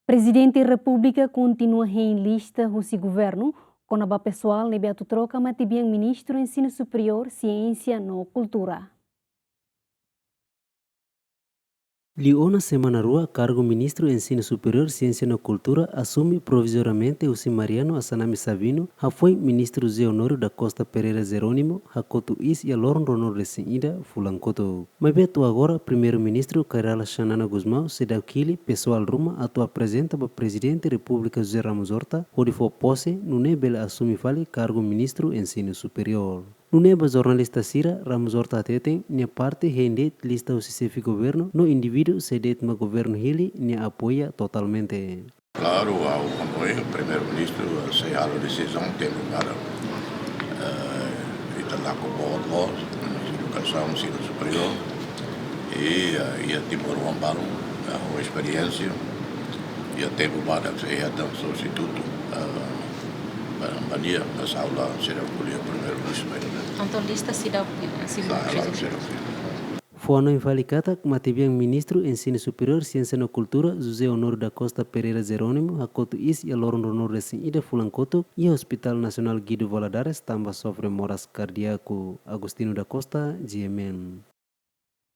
Presidente da República continua em lista o seu governo, com a pessoal nebeato troca matibiang ministro ensino superior, ciência e cultura. Liou na semana rua, cargo ministro Ensino Superior, Ciência e Cultura assume provisoriamente o Mariano Assanami Sabino, foi ministro Zé Honório da Costa Pereira Jerônimo, Hakoto Is e Loron Ronor Resinida, Fulancoto. Mas beto agora, primeiro-ministro Kairala Xanana Guzmão, Sedakili, pessoal Ruma, atua apresenta para presidente da República José Ramos Horta, onde for posse, no nebel assume fale cargo ministro Ensino Superior. No neba jornalista Sira, Ramos Horta Teten, minha parte rende lista o CCF governo, no indivíduo cedet ma governo Hili, minha apoia totalmente. Claro, ao apoio, o primeiro-ministro se a decisão tem lugar lá com o voz, educação, ensino superior, e a Timor Wambalo, a experiência, e a tempo para que se dá um substituto. Mania, mas aula será o primeiro-ministro. Então, lista será Fuano em Falicata, matibiang ministro Ensino Superior, Ciência e Cultura, José Honório da Costa Pereira Jerônimo, Hakoto Is e Loron Ronor Resin Ida Fulancoto, e o Hospital Nacional Guido Valadares, também sofre moras cardíaco. Agostino da Costa, GMN.